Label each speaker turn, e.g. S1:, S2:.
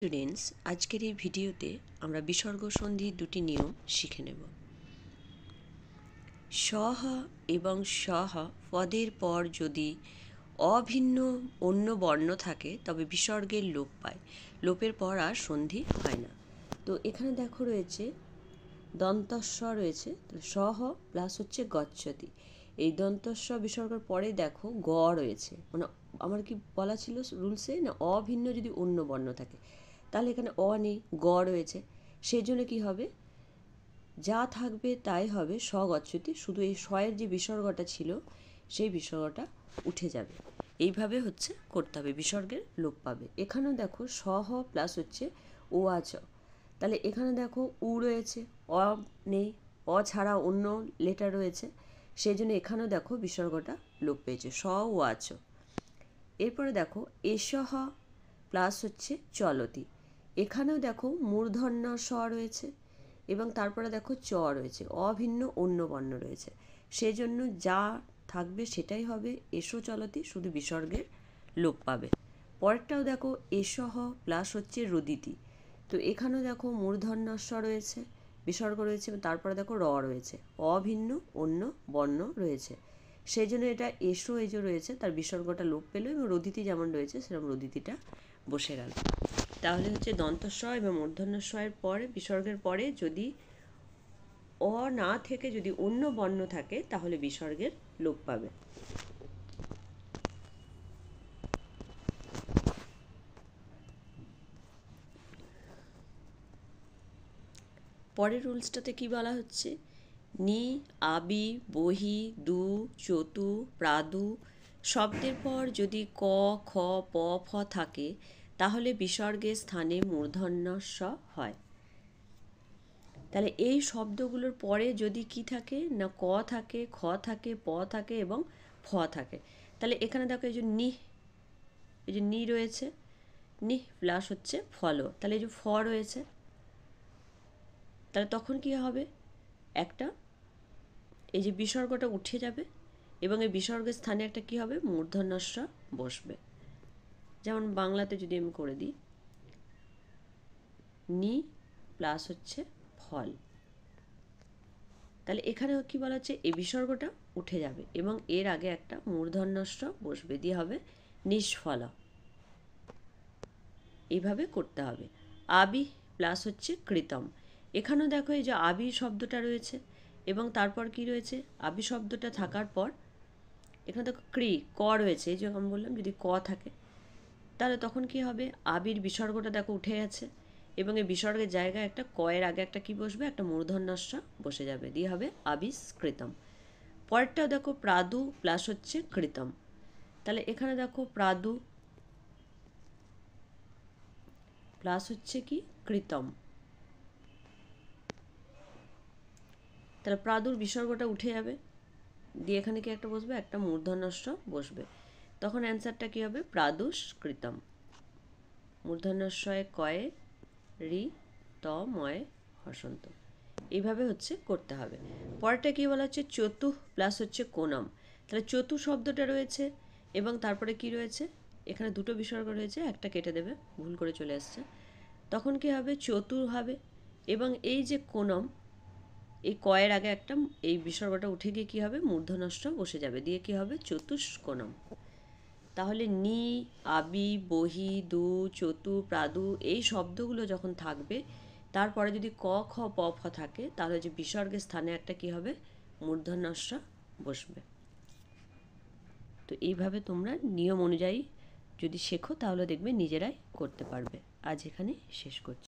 S1: Students, আজকের এই ভিডিওতে আমরা বিসর্গ সন্ধির দুটি নিয়ম শিখে নেব। সহ এবং সহ পদের পর যদি অভিন্ন অন্য বর্ণ থাকে তবে বিসর্গের লোপ পায়। লোপের পর আর সন্ধি হয় না। তো এখানে দেখো রয়েছে দন্তস্ব রয়েছে, সহ প্লাস হচ্ছে গচ্ছতি। এই দন্তস্ব বিসর্গের পরে দেখো গ রয়েছে, মানে আমার কি বলা ছিল রুলসে, না অভিন্ন যদি অন্য বর্ণ থাকে তাহলে এখানে অ নেই, গ রয়েছে, সেই জন্য কী হবে, যা থাকবে তাই হবে স্বগচ্ছতি, শুধু এই স্বয়ের যে বিসর্গটা ছিল সেই বিসর্গটা উঠে যাবে। এইভাবে হচ্ছে করতে হবে, বিসর্গের লোপ পাবে। এখানেও দেখো সহ প্লাস হচ্ছে ও আচ, তাহলে এখানে দেখো উ রয়েছে, অ নেই, অ ছাড়া অন্য লেটার রয়েছে, সেই জন্য এখানেও দেখো বিসর্গটা লোপ পেয়েছে, স ও আচ। এরপরে দেখো এসহ প্লাস হচ্ছে চলতি, এখানেও দেখো মূর্ধন্য স রয়েছে এবং তারপরে দেখো চ রয়েছে, অভিন্ন অন্য বর্ণ রয়েছে, সেই জন্য যা থাকবে সেটাই হবে এসো চলতি, শুধু বিসর্গের লোপ পাবে। পরেরটাও দেখো এসহ প্লাস হচ্ছে রুদিতি, তো এখানেও দেখো মূর্ধন্য স রয়েছে, বিসর্গ রয়েছে, তারপরে দেখো র রয়েছে, অভিন্ন অন্য বর্ণ রয়েছে, সেই জন্য এটা এসো এই যে রয়েছে তার বিসর্গটা লোপ পেল এবং রুদিতি যেমন রয়েছে সেরকম রুদিতিটা বসে গেল। তাহলে হচ্ছে দন্তস্ব এবং মূর্ধন্য স্বয়ের পরে বিসর্গের পরে যদি অ না থেকে যদি অন্য বর্ণ থাকে তাহলে বিসর্গের লোপ পাবে। পরের রুলসটাতে কি বলা হচ্ছে, নি, আবি, বহি, দু, চতু, প্রাদু শব্দের পর যদি ক, খ, প, ফ থাকে তাহলে বিসর্গের স্থানে মূর্ধন্য স হয়। তাহলে এই শব্দগুলোর পরে যদি কি থাকে, না ক থাকে, খ থাকে, প থাকে এবং ফ থাকে, তাহলে এখানে দেখো এই যে নি রয়েছে, নি প্লাস হচ্ছে ফল, তাহলে এই যে ফ রয়েছে, তাহলে তখন কি হবে, একটা এই যে বিসর্গটা উঠে যাবে এবং এই বিসর্গের স্থানে একটা কি হবে, মূর্ধন্য স বসবে। যেমন বাংলাতে যদি আমি করে দিই, নি প্লাস হচ্ছে ফল, তাহলে এখানে কি বলা হচ্ছে, এই বিসর্গটা উঠে যাবে এবং এর আগে একটা মূর্ধন্য স বসবে, দিয়ে হবে নিষ্ফলা। এইভাবে করতে হবে। আবি প্লাস হচ্ছে কৃতম, এখানেও দেখো এই যে আবি শব্দটা রয়েছে এবং তারপর কি রয়েছে, আবি শব্দটা থাকার পর এখানে দেখো ক্রি ক রয়েছে, এই যে আমি বললাম যদি ক থাকে তাহলে তখন কি হবে, আবির বিসর্গটা দেখো উঠে গেছে এবং এই বিসর্গের জায়গায় একটা কয়ের আগে একটা কি বসবে, একটা মূর্ধন্যস্ব বসে যাবে, দিয়ে হবে আবিস কৃতম। পরেরটাও দেখো প্রাদু প্লাস হচ্ছে কৃতম, তাহলে এখানে দেখো প্রাদু প্লাস হচ্ছে কি কৃতম, তাহলে প্রাদুর বিসর্গটা উঠে যাবে, দিয়ে এখানে কি একটা বসবে, একটা মূর্ধন্যস্ব বসবে, তখন অ্যান্সারটা কি হবে, প্রাদুষ কৃতম। মূর্ধন্যস্বয়ে কয়ে রি ত ময়ে হসন্ত। এইভাবে হচ্ছে করতে হবে। পরেরটা কি বলা হচ্ছে, চতু প্লাস হচ্ছে কোণম, তাহলে চতু শব্দটা রয়েছে এবং তারপরে কি রয়েছে, এখানে দুটো বিসর্গ রয়েছে, একটা কেটে দেবে, ভুল করে চলে আসছে, তখন কি হবে, চতু হবে এবং এই যে কোণম, এই কয়ের আগে একটা এই বিসর্গটা উঠে গিয়ে কী হবে, মূর্ধন্যস্ব বসে যাবে, দিয়ে কী হবে, চতুষ্কোণম। তাহলে নি, আবি, বহি, দু, চতু, প্রাদু এই শব্দগুলো যখন থাকবে তারপরে যদি ক, খ, প, ফ থাকে তাহলে যে বিসর্গের স্থানে একটা কি হবে, মূর্ধন্যস্ব বসবে। তো এইভাবে তোমরা নিয়ম অনুযায়ী যদি শেখো তাহলে দেখবে নিজেরাই করতে পারবে। আজ এখানে শেষ করছি।